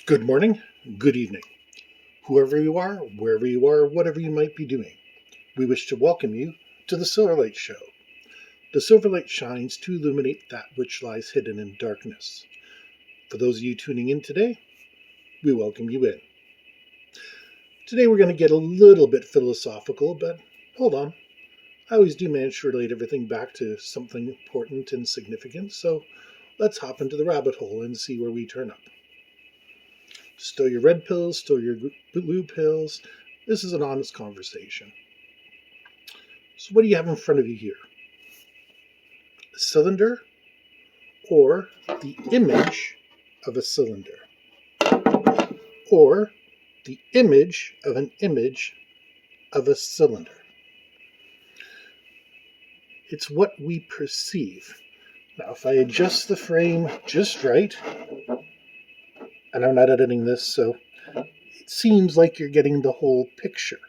Good morning, good evening, whoever you are, wherever you are, whatever you might be doing. We wish to welcome you to the Silverlight Show. The Silverlight shines to illuminate that which lies hidden in darkness. For those of you tuning in today, we welcome you in. Today we're going to get a little bit philosophical, but hold on. I always do manage to relate everything back to something important and significant, so let's hop into the rabbit hole and see where we turn up. Still your red pills, still your blue pills. This is an honest conversation. So what do you have in front of you here? A cylinder or the image of a cylinder? Or the image of an image of a cylinder? It's what we perceive. Now, if I adjust the frame just right, and I'm not editing this, so it seems like you're getting the whole picture.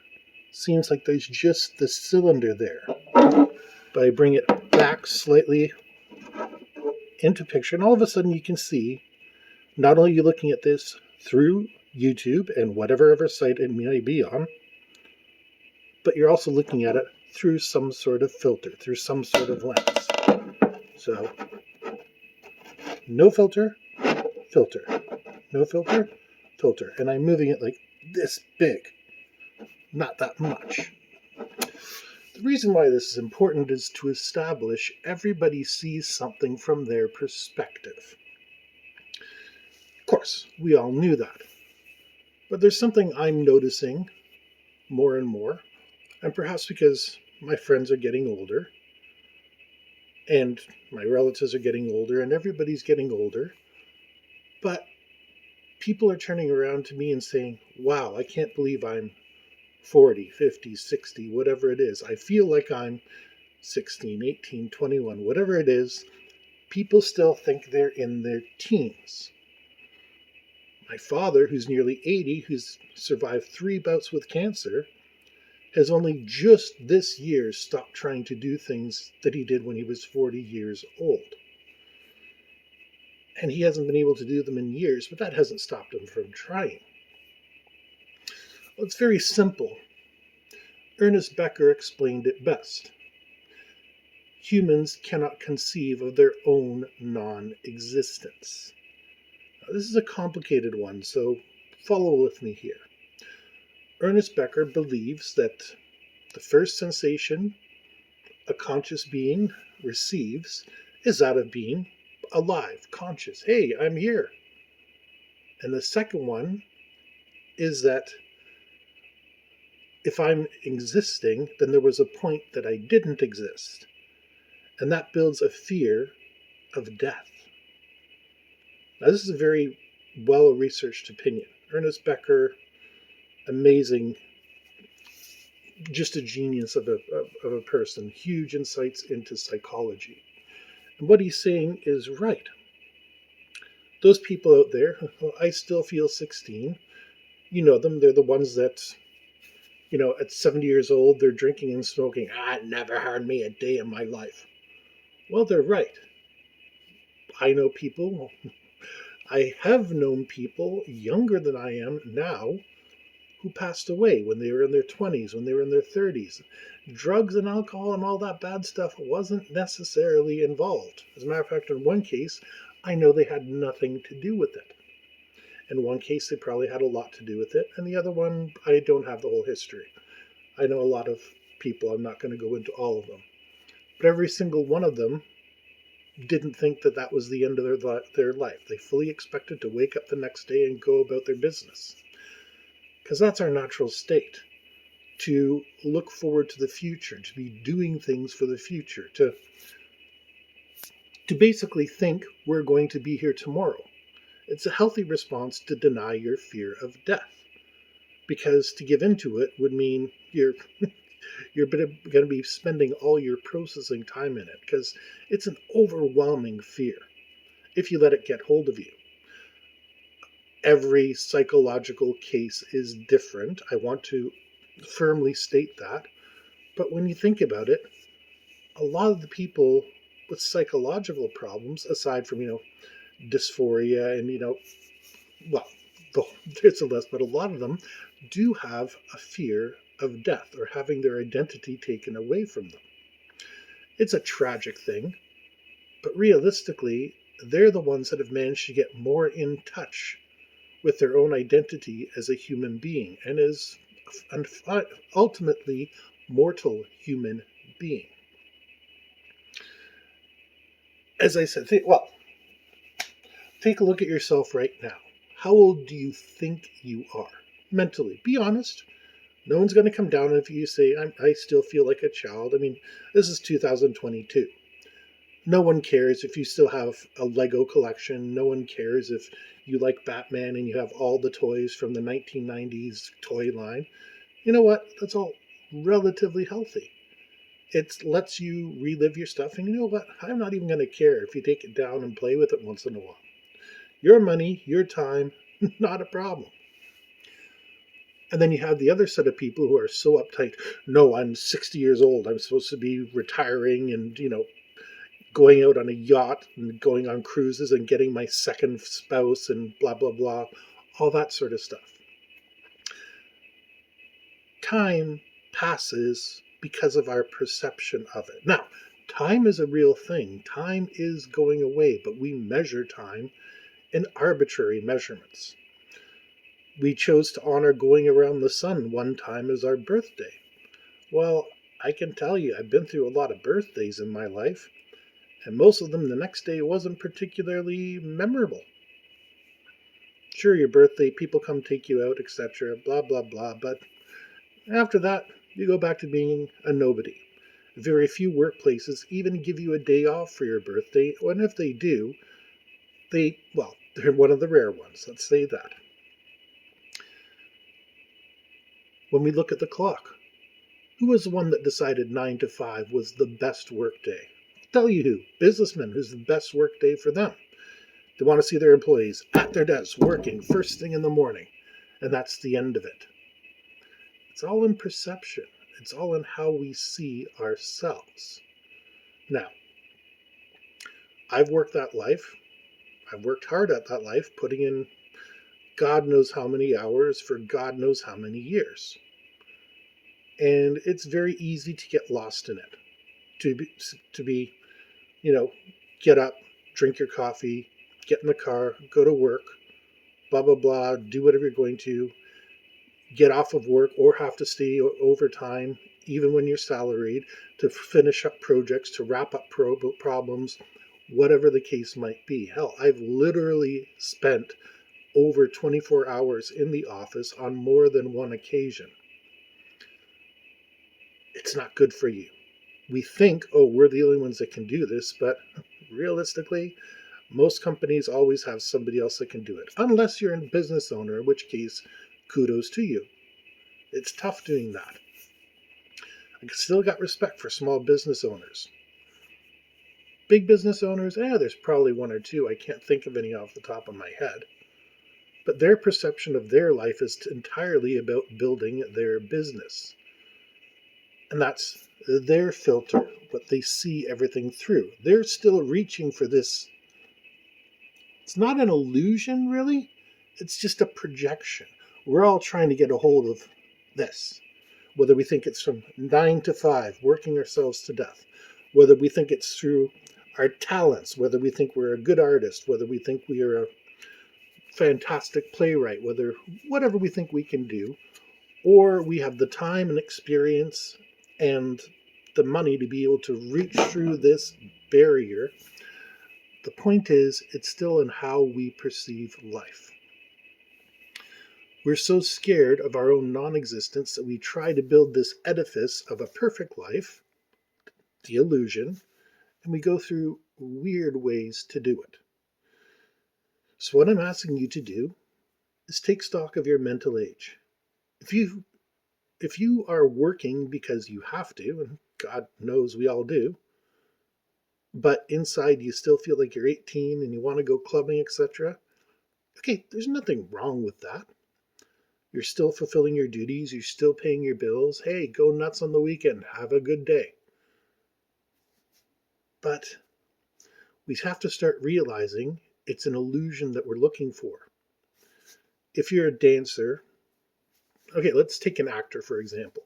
Seems like there's just the cylinder there. But I bring it back slightly into picture, and all of a sudden you can see, not only are you looking at this through YouTube and whatever other site it may be on, but you're also looking at it through some sort of filter, through some sort of lens. So, no filter, filter, no filter, filter. And I'm moving it like this big, not that much. The reason why this is important is to establish everybody sees something from their perspective. Of course, we all knew that. But there's something I'm noticing more and more, and perhaps because my friends are getting older, and my relatives are getting older, and everybody's getting older, but people are turning around to me and saying, wow, I can't believe I'm 40, 50, 60, whatever it is. I feel like I'm 16, 18, 21, whatever it is. People still think they're in their teens. My father, who's nearly 80, who's survived 3 bouts with cancer, has only just this year stopped trying to do things that he did when he was 40 years old. And he hasn't been able to do them in years, but that hasn't stopped him from trying. Well, it's very simple. Ernest Becker explained it best. Humans cannot conceive of their own non-existence. Now, this is a complicated one, so follow with me here. Ernest Becker believes that the first sensation a conscious being receives is that of being alive, conscious. Hey, I'm here. And the second one is that if I'm existing, then there was a point that I didn't exist. And that builds a fear of death. Now, this is a very well-researched opinion. Ernest Becker, amazing, just a genius of a person, huge insights into psychology. And what he's saying is right. Those people out there, I still feel 16. You know them. They're the ones that, at 70 years old, they're drinking and smoking. It never harmed me a day in my life. Well, they're right. I know people, I have known people younger than I am now who passed away when they were in their 20s, when they were in their 30s. Drugs and alcohol and all that bad stuff wasn't necessarily involved. As a matter of fact, in one case, I know they had nothing to do with it. In one case, they probably had a lot to do with it, and the other one, I don't have the whole history. I know a lot of people, I'm not going to go into all of them. But every single one of them didn't think that that was the end of their life. They fully expected to wake up the next day and go about their business. Because that's our natural state, to look forward to the future, to be doing things for the future, to basically think we're going to be here tomorrow. It's a healthy response to deny your fear of death, because to give into it would mean you're going to be spending all your processing time in it, because it's an overwhelming fear if you let it get hold of you. Every psychological case is different. I want to firmly state that. But when you think about it, a lot of the people with psychological problems, aside from, dysphoria and, there's a list, but a lot of them do have a fear of death or having their identity taken away from them. It's a tragic thing, but realistically, they're the ones that have managed to get more in touch with their own identity as a human being and as an ultimately mortal human being. As I said, take a look at yourself right now. How old do you think you are? Mentally. Be honest. No one's going to come down if you say, I still feel like a child. I mean, this is 2022. No one cares if you still have a Lego collection. No one cares if you like Batman and you have all the toys from the 1990s toy line. You know what? That's all relatively healthy. It lets you relive your stuff, and you know what? I'm not even going to care if you take it down and play with it once in a while. Your money, your time, not a problem. And then you have the other set of people who are so uptight. No, I'm 60 years old. I'm supposed to be retiring and, going out on a yacht and going on cruises and getting my second spouse and blah, blah, blah. All that sort of stuff. Time passes because of our perception of it. Now, time is a real thing. Time is going away, but we measure time in arbitrary measurements. We chose to honor going around the sun one time as our birthday. Well, I can tell you, I've been through a lot of birthdays in my life, and most of them the next day wasn't particularly memorable. Sure, your birthday, people come take you out, etc., blah, blah, blah, but after that, you go back to being a nobody. Very few workplaces even give you a day off for your birthday, and if they do, they're one of the rare ones, let's say that. When we look at the clock, who was the one that decided 9 to 5 was the best work day? I'll tell you who. Businessmen, who's the best work day for them. They want to see their employees at their desks working first thing in the morning, and that's the end of it. It's all in perception. It's all in how we see ourselves. Now, I've worked that life. I've worked hard at that life, putting in God knows how many hours for God knows how many years. And it's very easy to get lost in it. To be, get up, drink your coffee, get in the car, go to work, blah, blah, blah, do whatever you're going to, get off of work or have to stay overtime, even when you're salaried, to finish up projects, to wrap up problems, whatever the case might be. Hell, I've literally spent over 24 hours in the office on more than one occasion. It's not good for you. We think, we're the only ones that can do this, but realistically, most companies always have somebody else that can do it, unless you're a business owner, in which case, kudos to you. It's tough doing that. I still got respect for small business owners. Big business owners, there's probably one or two. I can't think of any off the top of my head. But their perception of their life is entirely about building their business. And that's their filter, what they see everything through. They're still reaching for this. It's not an illusion, really. It's just a projection. We're all trying to get a hold of this. Whether we think it's from 9 to 5, working ourselves to death. Whether we think it's through our talents. Whether we think we're a good artist. Whether we think we are a fantastic playwright. Whatever we think we can do. Or we have the time and experience and the money to be able to reach through this barrier. The point is, it's still in how we perceive life. We're so scared of our own non-existence that we try to build this edifice of a perfect life, the illusion, and we go through weird ways to do it. So what I'm asking you to do is take stock of your mental age. If you are working because you have to, and God knows we all do, but inside you still feel like you're 18 and you want to go clubbing, etc., okay, there's nothing wrong with that. You're still fulfilling your duties. You're still paying your bills. Hey, go nuts on the weekend. Have a good day. But we have to start realizing it's an illusion that we're looking for. if you're a dancer, okay, let's take an actor, for example.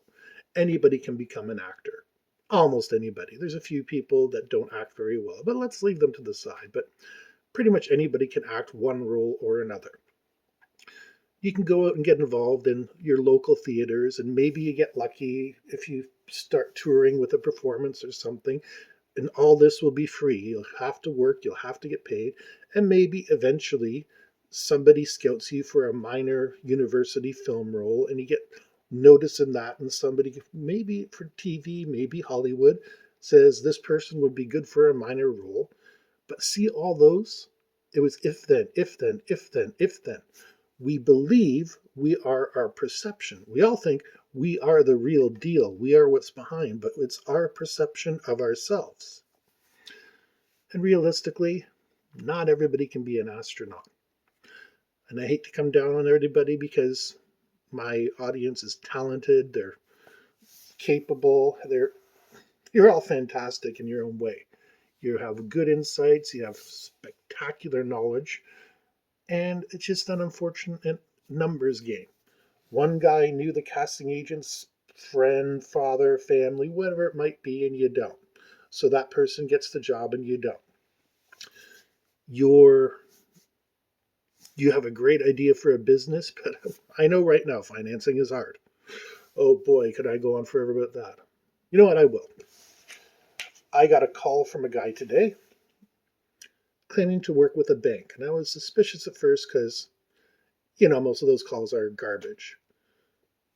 Anybody can become an actor. Almost anybody. There's a few people that don't act very well, but let's leave them to the side. But pretty much anybody can act one role or another. You can go out and get involved in your local theaters, and maybe you get lucky if you start touring with a performance or something, and all this will be free. You'll have to work, you'll have to get paid, and maybe eventually somebody scouts you for a minor university film role and you get notice in that, and somebody, maybe for TV, maybe Hollywood, says this person would be good for a minor role. But see all those? It was if then, if then, if then, if then. We believe we are our perception. We all think we are the real deal. We are what's behind, but it's our perception of ourselves. And realistically, not everybody can be an astronaut. And I hate to come down on everybody because my audience is talented, they're capable, you're all fantastic in your own way. You have good insights, you have spectacular knowledge, and it's just an unfortunate numbers game. One guy knew the casting agent's friend, father, family, whatever it might be, and you don't. So that person gets the job and you don't. You have a great idea for a business, but I know right now financing is hard. Oh boy, could I go on forever about that. You know what? I will. I got a call from a guy today claiming to work with a bank. And I was suspicious at first because, most of those calls are garbage.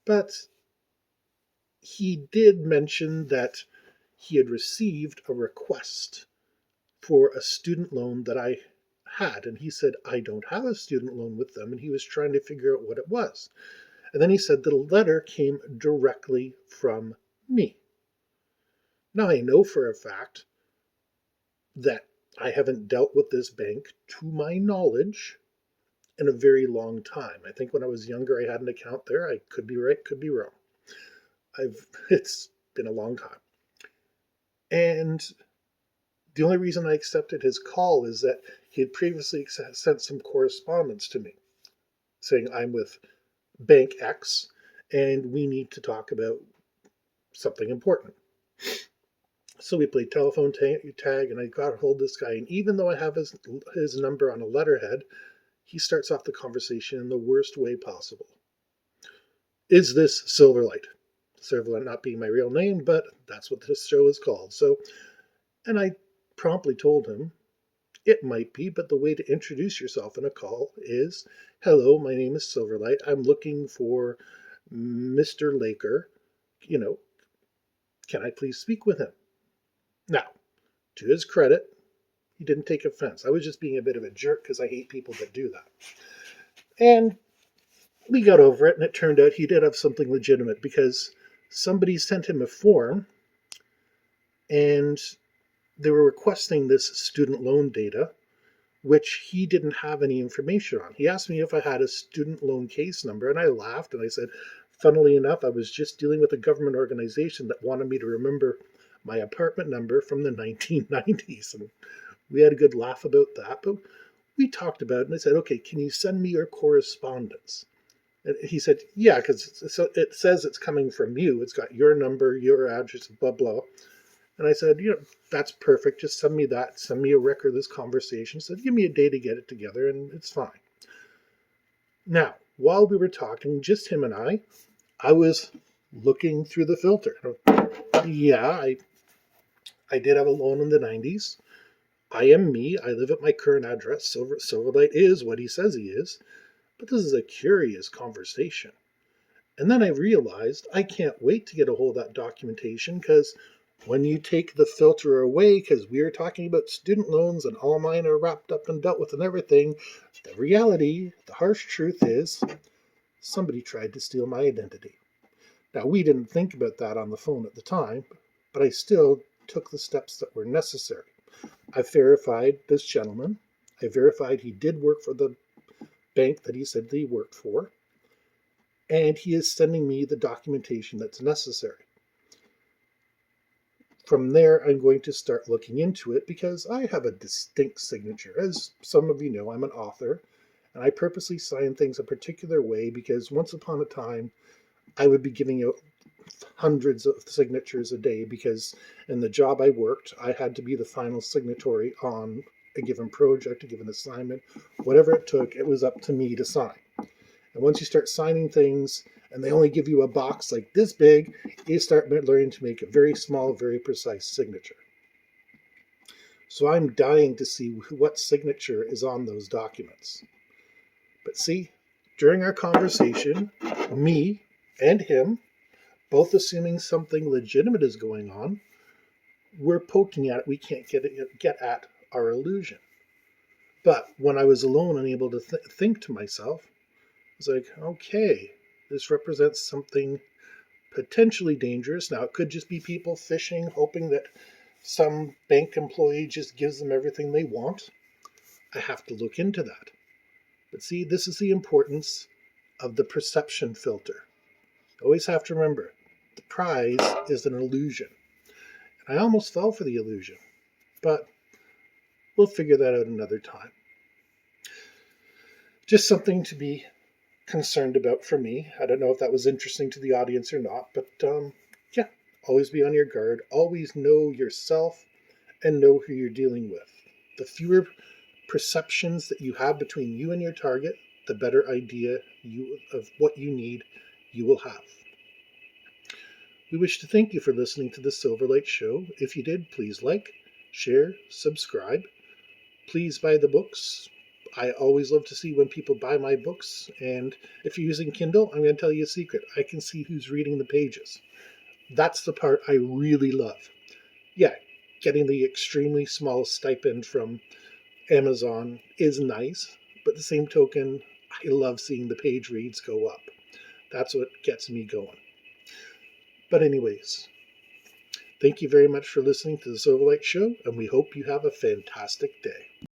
But he did mention that he had received a request for a student loan that I had. And he said, I don't have a student loan with them. And he was trying to figure out what it was. And then he said the letter came directly from me. Now, I know for a fact that I haven't dealt with this bank, to my knowledge, in a very long time. I think when I was younger, I had an account there. I could be right, could be wrong. It's been a long time. And the only reason I accepted his call is that he had previously sent some correspondence to me saying, I'm with Bank X and we need to talk about something important. So we played telephone tag, and I got a hold of this guy. And even though I have his number on a letterhead, he starts off the conversation in the worst way possible. Is this Silverlight? Silverlight not being my real name, but that's what this show is called. And I promptly told him, it might be, but the way to introduce yourself in a call is, hello, my name is Silverlight. I'm looking for Mr. Laker. Can I please speak with him? Now, to his credit, he didn't take offense. I was just being a bit of a jerk because I hate people that do that. And we got over it, and it turned out he did have something legitimate because somebody sent him a form and they were requesting this student loan data, which he didn't have any information on. He asked me if I had a student loan case number, and I laughed and I said, funnily enough, I was just dealing with a government organization that wanted me to remember my apartment number from the 1990s. And we had a good laugh about that, but we talked about it, and I said, okay, can you send me your correspondence? And he said, yeah, because it says it's coming from you. It's got your number, your address, blah, blah. And I said, that's perfect. Just send me that. Send me a record of this conversation. He said, give me a day to get it together, and it's fine. Now, while we were talking, just him and I was looking through the filter. Yeah, I did have a loan in the 90s. I am me. I live at my current address. Silverlight is what he says he is. But this is a curious conversation. And then I realized I can't wait to get a hold of that documentation, because when you take the filter away, because we are talking about student loans and all mine are wrapped up and dealt with and everything, the reality, the harsh truth is somebody tried to steal my identity. Now, we didn't think about that on the phone at the time, but I still took the steps that were necessary. I verified this gentleman. I verified he did work for the bank that he said that he worked for. And he is sending me the documentation that's necessary. From there, I'm going to start looking into it because I have a distinct signature. As some of you know, I'm an author, And I purposely sign things a particular way because once upon a time, I would be giving out hundreds of signatures a day because in the job I worked, I had to be the final signatory on a given project, a given assignment, whatever it took, it was up to me to sign. And once you start signing things and they only give you a box like this big, you start learning to make a very small, very precise signature. So I'm dying to see what signature is on those documents. But see, during our conversation, me and him, both assuming something legitimate is going on, we're poking at it. We can't get at our illusion. But when I was alone and able to think to myself, I was like, okay, this represents something potentially dangerous. Now, it could just be people fishing, hoping that some bank employee just gives them everything they want. I have to look into that. But see, this is the importance of the perception filter. Always have to remember, the prize is an illusion. And I almost fell for the illusion, but we'll figure that out another time. Just something to be concerned about for me. I don't know if that was interesting to the audience or not, but yeah, always be on your guard. Always know yourself and know who you're dealing with. The fewer perceptions that you have between you and your target, the better idea of what you need you will have. We wish to thank you for listening to the Silverlight Show. If you did, please like, share, subscribe. Please buy the books. I always love to see when people buy my books. And if you're using Kindle, I'm going to tell you a secret. I can see who's reading the pages. That's the part I really love. Yeah, getting the extremely small stipend from Amazon is nice, but the same token, I love seeing the page reads go up. That's what gets me going. But anyways, thank you very much for listening to the Silverlight Show, and we hope you have a fantastic day.